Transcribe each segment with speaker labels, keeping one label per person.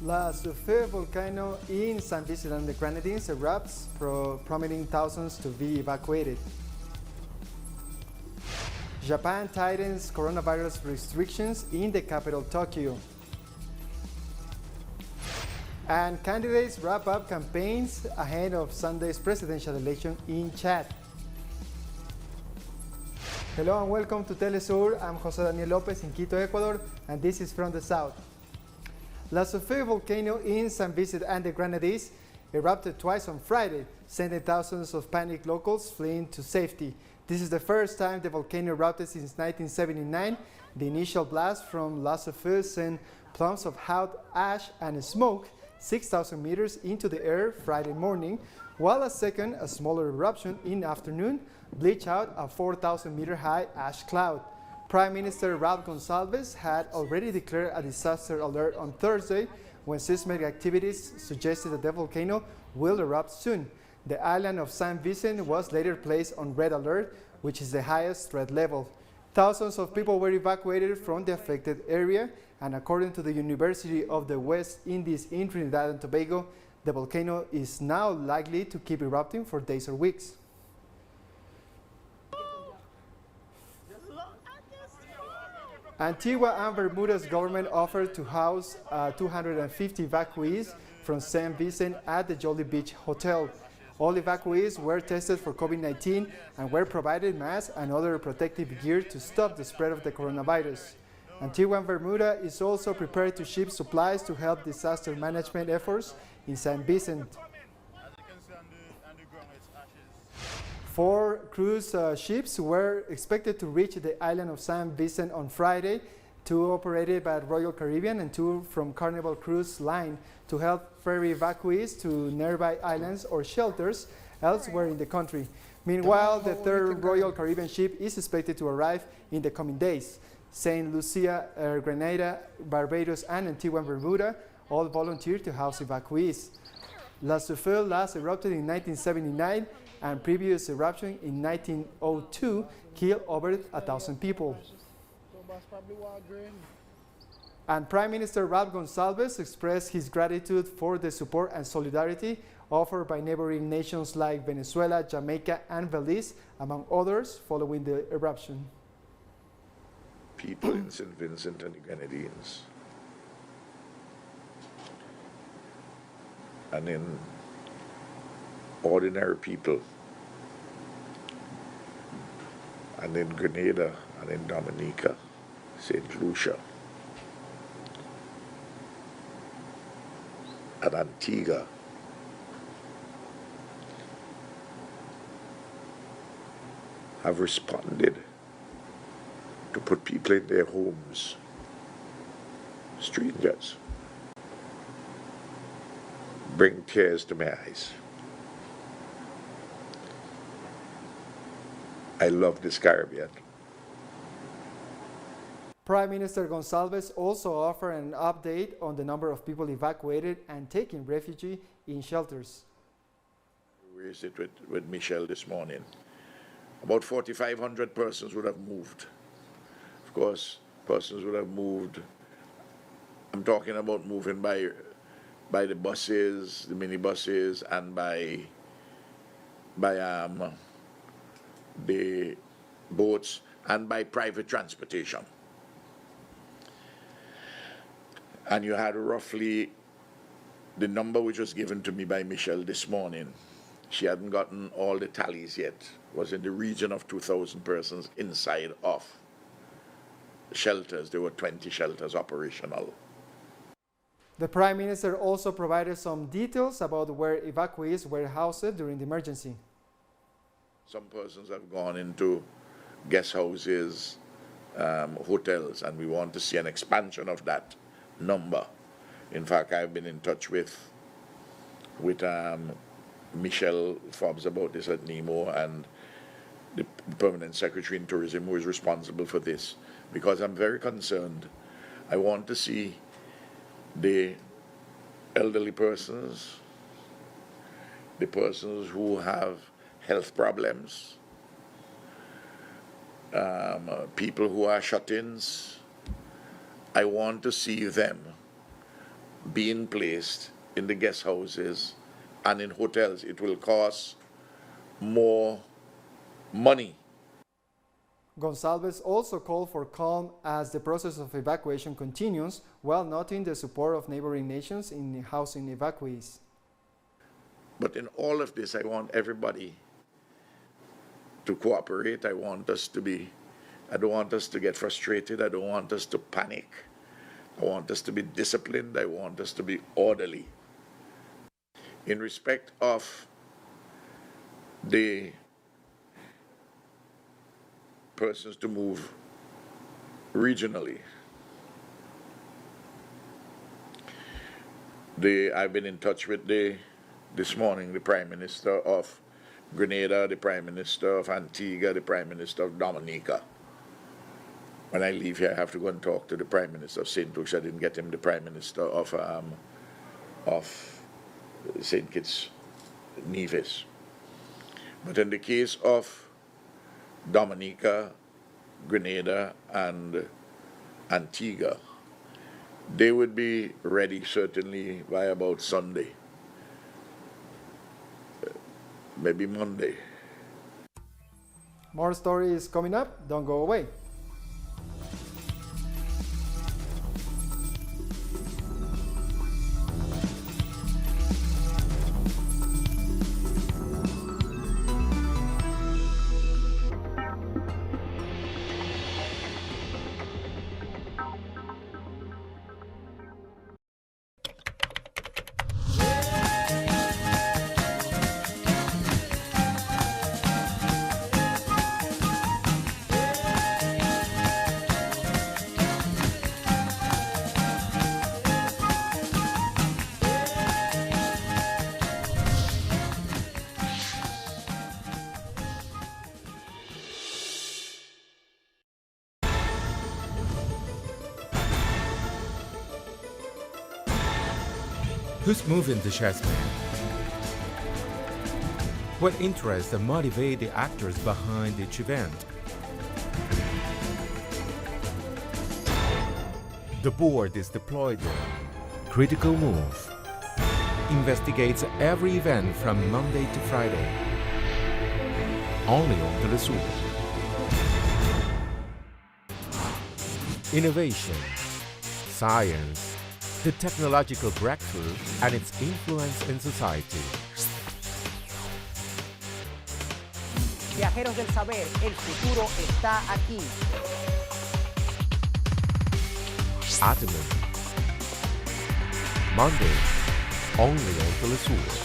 Speaker 1: La Soufriere volcano in Saint Vicent and the Grenadines erupts, prompting thousands to be evacuated. Japan tightens coronavirus restrictions in the capital Tokyo. And candidates wrap up campaigns ahead of Sunday's presidential election in Chad. Hello and welcome to teleSUR. I'm Jose Daniel Lopez in Quito, Ecuador, and this is from the south. La Soufriere volcano in Saint Vicent and the Grenadines erupted twice on Friday, sending thousands of panicked locals fleeing to safety. This is the first time the volcano erupted since 1979. The initial blast from La Soufriere sent plumes of hot ash and smoke 6,000 meters into the air Friday morning, while a second, a smaller eruption in the afternoon, bleached out a 4,000-meter high ash cloud. Prime Minister Ralph Gonsalves had already declared a disaster alert on Thursday when seismic activities suggested that the volcano will erupt soon. The island of Saint Vicent was later placed on red alert, which is the highest threat level. Thousands of people were evacuated from the affected area, and according to the University of the West Indies in Trinidad and Tobago, the volcano is now likely to keep erupting for days or weeks. Antigua and Bermuda's government offered to house 250 evacuees from Saint Vicent at the Jolly Beach Hotel. All evacuees were tested for COVID-19 and were provided masks and other protective gear to stop the spread of the coronavirus. Antigua and Bermuda is also prepared to ship supplies to help disaster management efforts in Saint Vicent. 4 cruise ships were expected to reach the island of Saint Vicent on Friday, 2 operated by Royal Caribbean and 2 from Carnival Cruise Line to help ferry evacuees to nearby islands or shelters elsewhere in the country. Meanwhile, the 3rd Royal Caribbean ship is expected to arrive in the coming days. Saint Lucia, Grenada, Barbados, and Antigua and Bermuda all volunteered to house evacuees. La Soufriere last erupted in 1979, and previous eruption in 1902 killed over 1,000 people. And Prime Minister Ralph Gonsalves expressed his gratitude for the support and solidarity offered by neighboring nations like Venezuela, Jamaica, and Belize, among others, following the eruption.
Speaker 2: People in Saint Vicent and the Grenadines, and in ordinary people, and in Grenada, and in Dominica, St. Lucia, and Antigua, have responded to put people in their homes, strangers, bring tears to my eyes. I love this Caribbean.
Speaker 1: Prime Minister Gonsalves also offered an update on the number of people evacuated and taking refuge in shelters.
Speaker 2: We raised it with Michel this morning. About 4,500 persons would have moved. Of course, persons would have moved. I'm talking about moving by the buses, the minibuses, and by the boats, and by private transportation. And you had roughly the number which was given to me by Michelle this morning. She hadn't gotten all the tallies yet. Was in the region of 2,000 persons inside of shelters. There were 20 shelters operational.
Speaker 1: The Prime Minister also provided some details about where evacuees were housed during the emergency.
Speaker 2: Some persons have gone into guest houses, hotels, and we want to see an expansion of that number. In fact, I've been in touch with Michelle Forbes about this at NEMO and the Permanent Secretary in Tourism, who is responsible for this, because I'm very concerned. I want to see the elderly persons, the persons who have health problems, people who are shut-ins. I want to see them being placed in the guest houses and in hotels. It will cost more money.
Speaker 1: Gonçalves also called for calm as the process of evacuation continues, while noting the support of neighboring nations in housing evacuees.
Speaker 2: But in all of this, I want everybody to cooperate. I don't want us to get frustrated. I don't want us to panic. I want us to be disciplined. I want us to be orderly. In respect of the persons to move regionally, I've been in touch with this morning the Prime Minister of Grenada, the Prime Minister of Antigua, the Prime Minister of Dominica. When I leave here, I have to go and talk to the Prime Minister of Saint Lucia. I didn't get him the Prime Minister of Saint Kitts Nevis. But in the case of Dominica, Grenada, and Antigua, they would be ready certainly by about Sunday, maybe Monday.
Speaker 1: More stories coming up. Don't go away.
Speaker 3: Who's moving the chessmen? What interests and motivate the actors behind each event? The board is deployed there. Critical move. Investigates every event from Monday to Friday. Only on teleSUR. Innovation, science, the technological breakthrough and its influence in society.
Speaker 4: Viajeros del saber, el futuro está aquí.
Speaker 3: Atomy. Monday, only on teleSUR.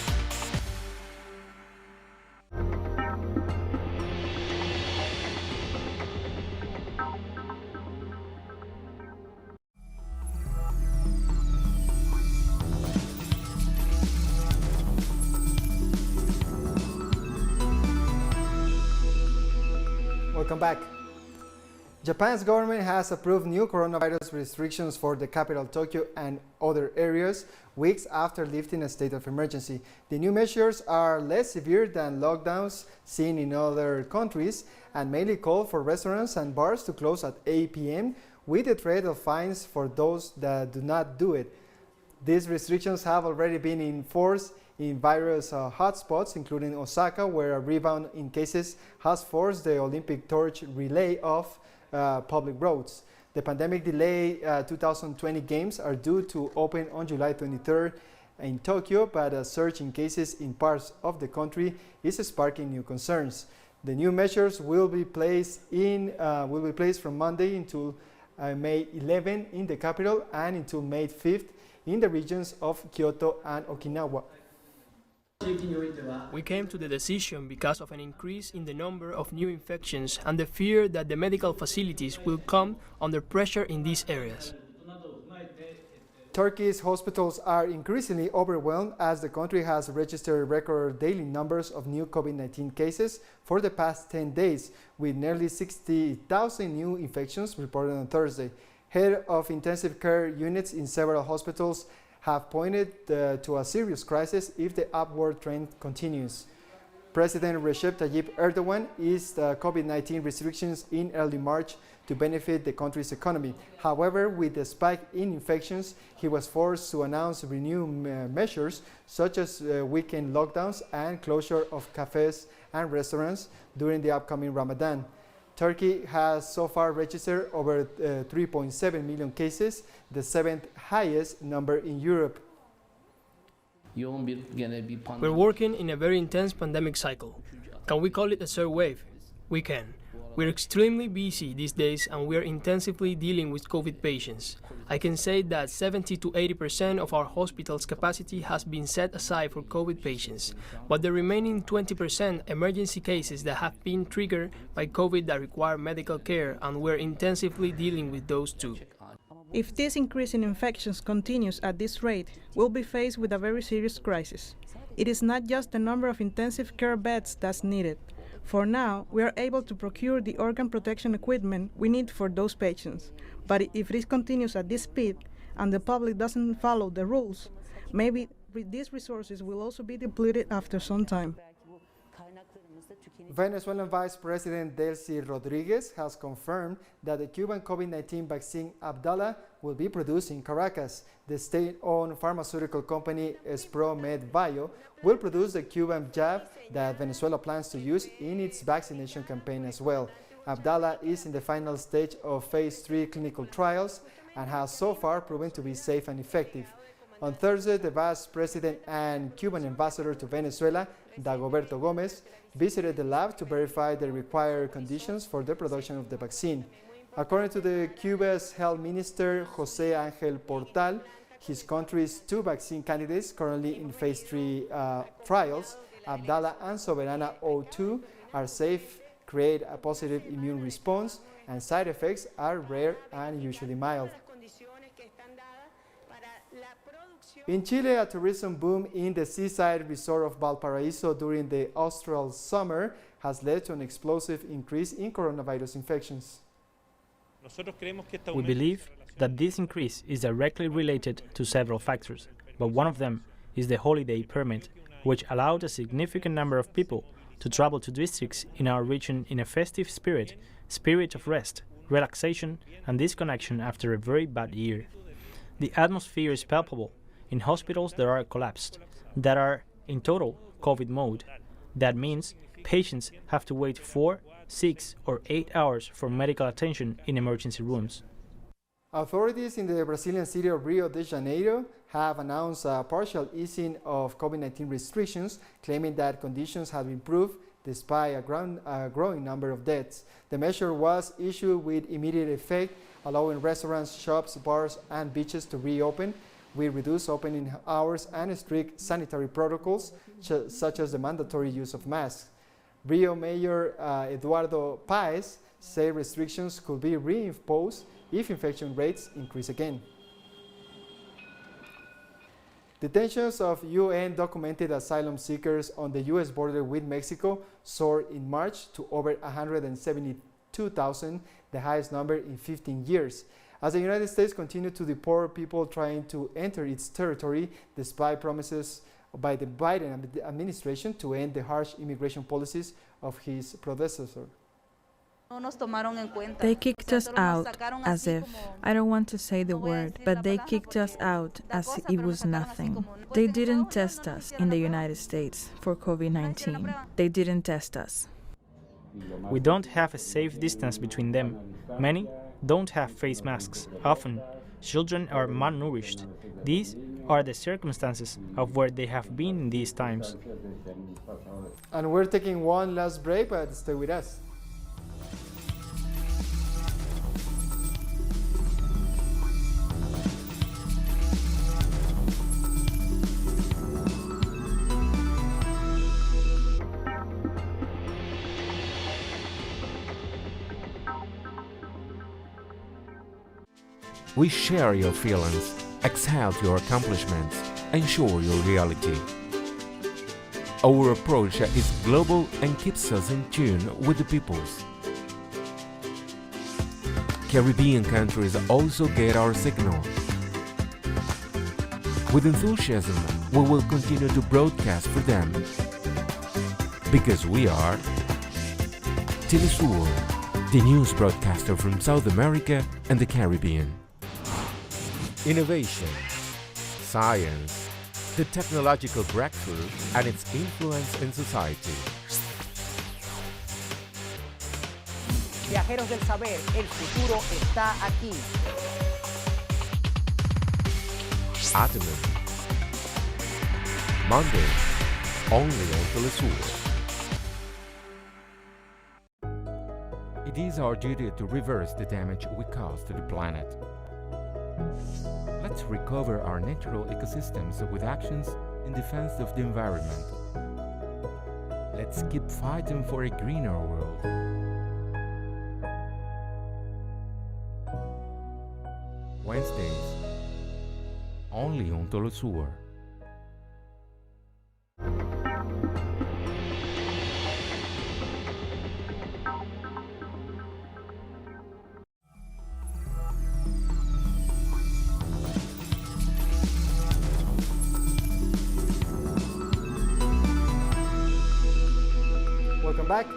Speaker 1: Welcome back. Japan's government has approved new coronavirus restrictions for the capital Tokyo and other areas weeks after lifting a state of emergency. The new measures are less severe than lockdowns seen in other countries and mainly call for restaurants and bars to close at 8 p.m. with the threat of fines for those that do not do it. These restrictions have already been enforced in various hotspots, including Osaka, where a rebound in cases has forced the Olympic torch relay off public roads. The pandemic delay 2020 games are due to open on July 23rd in Tokyo, but a surge in cases in parts of the country is sparking new concerns. The new measures will be placed from Monday until May 11 in the capital and until May 5th in the regions of Kyoto and Okinawa.
Speaker 5: We came to the decision because of an increase in the number of new infections and the fear that the medical facilities will come under pressure in these areas.
Speaker 1: Turkey's hospitals are increasingly overwhelmed as the country has registered record daily numbers of new COVID-19 cases for the past 10 days, with nearly 60,000 new infections reported on Thursday. Head of intensive care units in several hospitals have pointed to a serious crisis if the upward trend continues. President Recep Tayyip Erdogan eased COVID-19 restrictions in early March to benefit the country's economy. However, with the spike in infections, he was forced to announce renewed measures such as weekend lockdowns and closure of cafes and restaurants during the upcoming Ramadan. Turkey has so far registered over 3.7 million cases, the seventh highest number in Europe.
Speaker 5: We're working in a very intense pandemic cycle. Can we call it a third wave? We can. We're extremely busy these days and we're intensively dealing with COVID patients. I can say that 70 to 80% of our hospital's capacity has been set aside for COVID patients, but the remaining 20% emergency cases that have been triggered by COVID that require medical care, and we're intensively dealing with those too.
Speaker 6: If this increase in infections continues at this rate, we'll be faced with a very serious crisis. It is not just the number of intensive care beds that's needed. For now, we are able to procure the organ protection equipment we need for those patients. But if this continues at this speed and the public doesn't follow the rules, maybe these resources will also be depleted after some time.
Speaker 1: Venezuelan Vice President Delcy Rodriguez has confirmed that the Cuban COVID-19 vaccine Abdala will be produced in Caracas. The state-owned pharmaceutical company Espromed Bio will produce the Cuban jab that Venezuela plans to use in its vaccination campaign as well. Abdala is in the final stage of phase 3 clinical trials and has so far proven to be safe and effective. On Thursday, the Vice President and Cuban ambassador to Venezuela, Dagoberto Gomez, visited the lab to verify the required conditions for the production of the vaccine. According to the Cuba's health minister, José Ángel Portal, his country's two vaccine candidates currently in phase 3 trials, Abdala and Soberana 02, are safe, create a positive immune response, and side effects are rare and usually mild. In Chile, a tourism boom in the seaside resort of Valparaíso during the austral summer has led to an explosive increase in coronavirus infections.
Speaker 7: We believe that this increase is directly related to several factors, but one of them is the holiday permit, which allowed a significant number of people to travel to districts in our region in a festive spirit of rest, relaxation, and disconnection after a very bad year. The atmosphere is palpable in hospitals that are collapsed, that are in total COVID mode. That means patients have to wait 4, 6, or 8 hours for medical attention in emergency rooms.
Speaker 1: Authorities in the Brazilian city of Rio de Janeiro have announced a partial easing of COVID-19 restrictions, claiming that conditions have improved despite a growing number of deaths. The measure was issued with immediate effect, allowing restaurants, shops, bars, and beaches to reopen with reduced opening hours and strict sanitary protocols, such as the mandatory use of masks. Rio Mayor Eduardo Paes said restrictions could be reimposed if infection rates increase again. Detentions of UN documented asylum seekers on the U.S. border with Mexico soared in March to over 172,000, the highest number in 15 years. As the United States continued to deport people trying to enter its territory, despite promises by the Biden administration to end the harsh immigration policies of his predecessor.
Speaker 8: They kicked us out as if, I don't want to say the word, but they kicked us out as if it was nothing. They didn't test us in the United States for COVID-19. They didn't test us.
Speaker 7: We don't have a safe distance between them. Many don't have face masks. Often, children are malnourished. These are the circumstances of where they have been in these times.
Speaker 1: And we're taking one last break, but stay with us.
Speaker 3: We share your feelings, exalt your accomplishments, and show your reality. Our approach is global and keeps us in tune with the peoples. Caribbean countries also get our signal. With enthusiasm, we will continue to broadcast for them. Because we are teleSUR, the news broadcaster from South America and the Caribbean. Innovation, science, the technological breakthrough and its influence in society.
Speaker 4: Viajeros del saber, el futuro está aquí.
Speaker 3: Atomy. Monday, only on teleSUR. It is our duty to reverse the damage we cause to the planet. Let's recover our natural ecosystems with actions in defense of the environment. Let's keep fighting for a greener world. Wednesdays, only on teleSUR.
Speaker 1: Welcome back.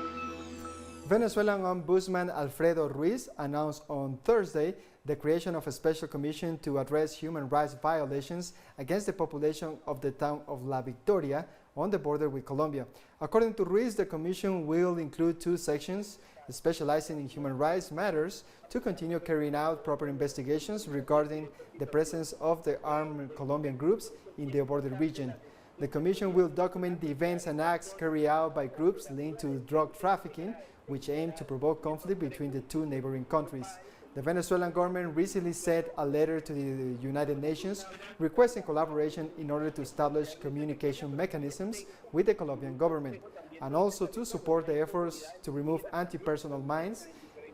Speaker 1: Venezuelan Ombudsman Alfredo Ruiz announced on Thursday the creation of a special commission to address human rights violations against the population of the town of La Victoria on the border with Colombia. According to Ruiz, the commission will include 2 sections specializing in human rights matters to continue carrying out proper investigations regarding the presence of the armed Colombian groups in the border region. The commission will document the events and acts carried out by groups linked to drug trafficking, which aim to provoke conflict between the 2 neighboring countries. The Venezuelan government recently sent a letter to the United Nations requesting collaboration in order to establish communication mechanisms with the Colombian government, and also to support the efforts to remove anti-personnel mines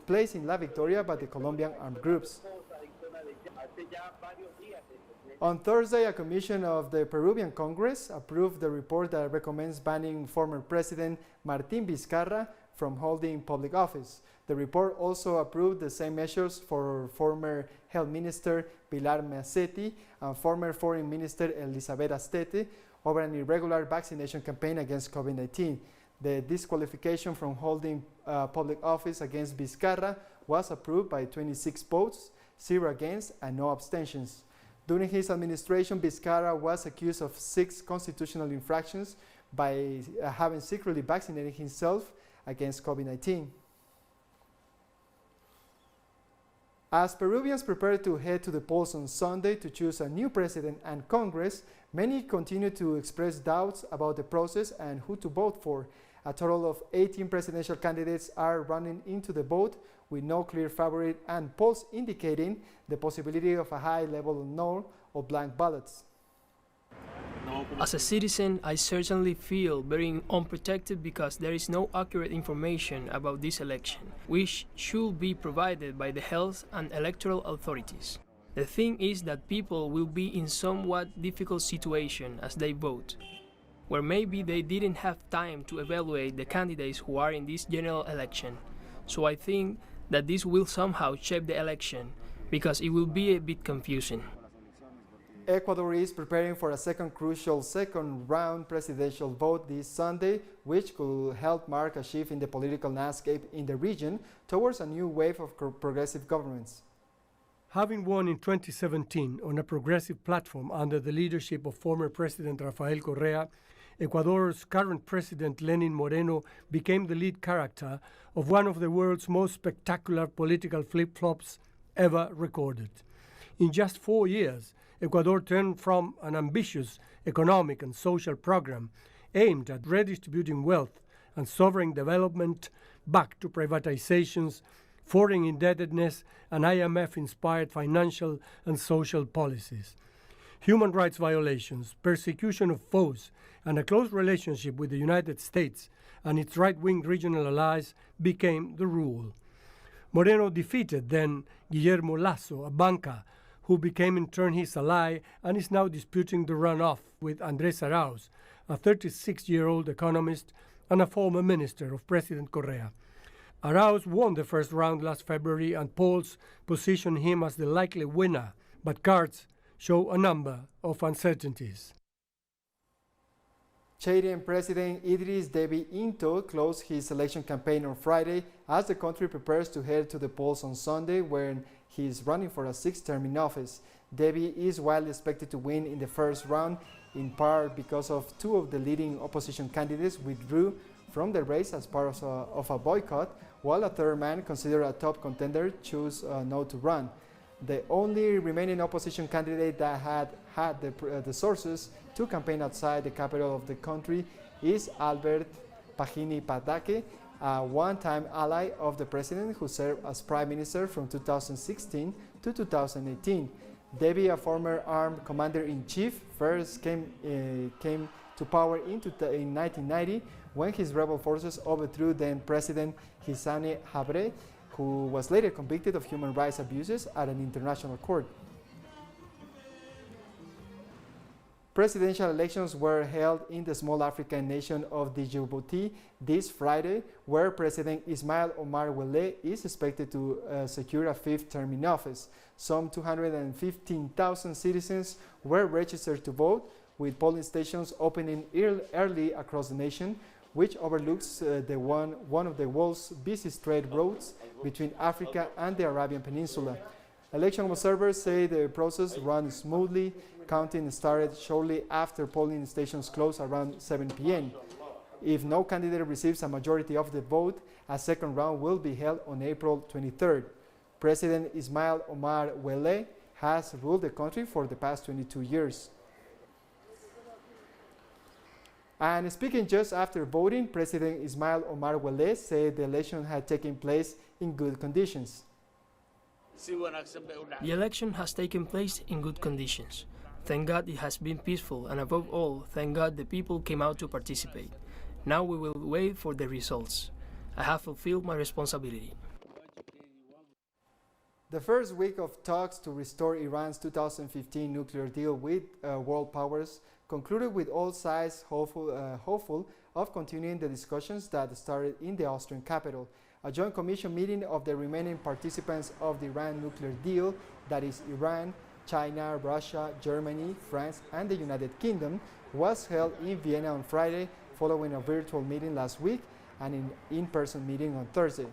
Speaker 1: placed in La Victoria by the Colombian armed groups. On Thursday, a commission of the Peruvian Congress approved the report that recommends banning former President Martín Vizcarra from holding public office. The report also approved the same measures for former Health Minister Pilar Macetti and former Foreign Minister Elizabeth Astete over an irregular vaccination campaign against COVID-19. The disqualification from holding public office against Vizcarra was approved by 26 votes, 0 against, and no abstentions. During his administration, Vizcarra was accused of 6 constitutional infractions by having secretly vaccinated himself against COVID-19. As Peruvians prepare to head to the polls on Sunday to choose a new president and Congress, many continue to express doubts about the process and who to vote for. A total of 18 presidential candidates are running into the vote with no clear favorite and polls indicating the possibility of a high level of no or blank ballots.
Speaker 5: As a citizen, I certainly feel very unprotected because there is no accurate information about this election, which should be provided by the health and electoral authorities. The thing is that people will be in somewhat difficult situation as they vote, where maybe they didn't have time to evaluate the candidates who are in this general election. So I think that this will somehow shape the election because it will be a bit confusing.
Speaker 1: Ecuador is preparing for a crucial second-round presidential vote this Sunday, which could help mark a shift in the political landscape in the region towards a new wave of progressive governments.
Speaker 9: Having won in 2017 on a progressive platform under the leadership of former President Rafael Correa, Ecuador's current president Lenin Moreno became the lead character of one of the world's most spectacular political flip-flops ever recorded. In just 4 years, Ecuador turned from an ambitious economic and social program aimed at redistributing wealth and sovereign development back to privatizations, foreign indebtedness, and IMF-inspired financial and social policies. Human rights violations, persecution of foes, and a close relationship with the United States and its right-wing regional allies became the rule. Moreno defeated then Guillermo Lasso, a banker, who became in turn his ally and is now disputing the runoff with Andrés Arauz, a 36-year-old economist and a former minister of President Correa. Arauz won the first round last February and polls position him as the likely winner, but cards show a number of uncertainties.
Speaker 1: Chadian President Idris Deby Itno closed his election campaign on Friday as the country prepares to head to the polls on Sunday when he is running for a sixth term in office. Deby is widely expected to win in the first round, in part because of two of the leading opposition candidates withdrew from the race as part of a boycott, while a third man, considered a top contender, chose not to run. The only remaining opposition candidate that had the sources to campaign outside the capital of the country is Albert Pahini Patake, a one-time ally of the president who served as prime minister from 2016 to 2018. Deby, a former armed commander-in-chief, first came to power in 1990 when his rebel forces overthrew then-President Hissane Habre, who was later convicted of human rights abuses at an international court. Presidential elections were held in the small African nation of Djibouti this Friday, where President Ismail Omar Wela is expected to secure a fifth term in office. Some 215,000 citizens were registered to vote, with polling stations opening early across the nation, which overlooks one of the world's busiest trade routes between Africa and the Arabian Peninsula. Election observers say the process ran smoothly. Counting started shortly after polling stations closed around 7 p.m. If no candidate receives a majority of the vote, a second round will be held on April 23rd. President Ismail Omar Wela has ruled the country for the past 22 years. And speaking just after voting, President Ismail Omar Wela said the election had taken place in good conditions.
Speaker 5: The election has taken place in good conditions. Thank God it has been peaceful, and above all, thank God the people came out to participate. Now we will wait for the results. I have fulfilled my responsibility.
Speaker 1: The first week of talks to restore Iran's 2015 nuclear deal with world powers concluded with all sides hopeful of continuing the discussions that started in the Austrian capital. A joint commission meeting of the remaining participants of the Iran nuclear deal, that is Iran, China, Russia, Germany, France, and the United Kingdom, was held in Vienna on Friday, following a virtual meeting last week and an in-person meeting on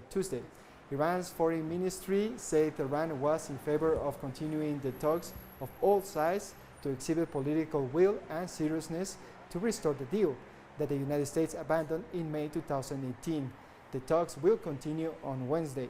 Speaker 1: Tuesday. Iran's foreign ministry said Iran was in favor of continuing the talks of all sides to exhibit political will and seriousness to restore the deal that the United States abandoned in May 2018. The talks will continue on Wednesday.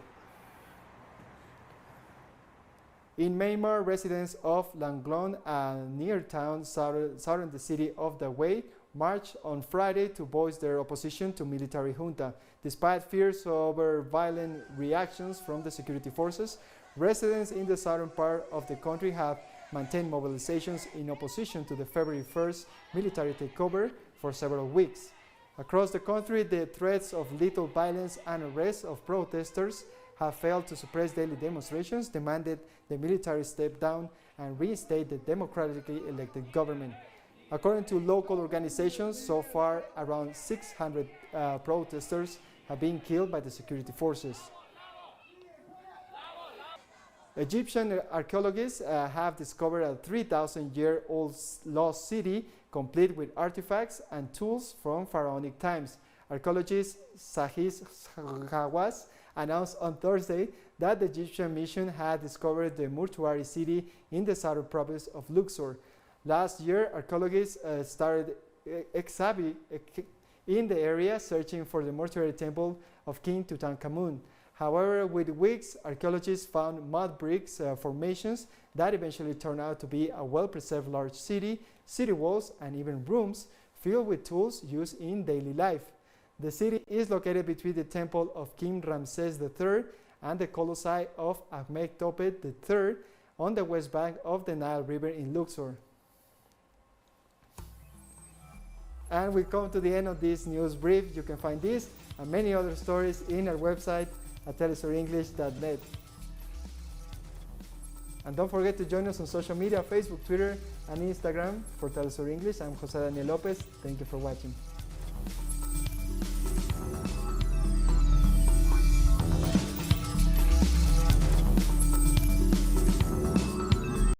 Speaker 1: In Myanmar, residents of Langlong, a near town southern the city of the Wei, marched on Friday to voice their opposition to military junta. Despite fears over violent reactions from the security forces, residents in the southern part of the country have maintained mobilizations in opposition to the February 1st military takeover for several weeks. Across the country, the threats of lethal violence and arrest of protesters have failed to suppress daily demonstrations, demanded the military step down and reinstate the democratically elected government. According to local organizations, so far around 600 protesters have been killed by the security forces. Egyptian archaeologists have discovered a 3,000-year-old lost city complete with artifacts and tools from pharaonic times. Archaeologist Sahis Hawass announced on Thursday that the Egyptian mission had discovered the mortuary city in the southern province of Luxor. Last year, archaeologists started excavating in the area, searching for the mortuary temple of King Tutankhamun. However, with weeks, archaeologists found mud bricks formations that eventually turned out to be a well-preserved large city, city walls, and even rooms filled with tools used in daily life. The city is located between the temple of King Ramses III and the colossi of Amenhotep III on the west bank of the Nile River in Luxor. And we come to the end of this news brief. You can find this and many other stories in our website at telesurenglish.net. And don't forget to join us on social media, Facebook, Twitter, and Instagram for TeleSUR English. I'm Jose Daniel Lopez. Thank you for watching.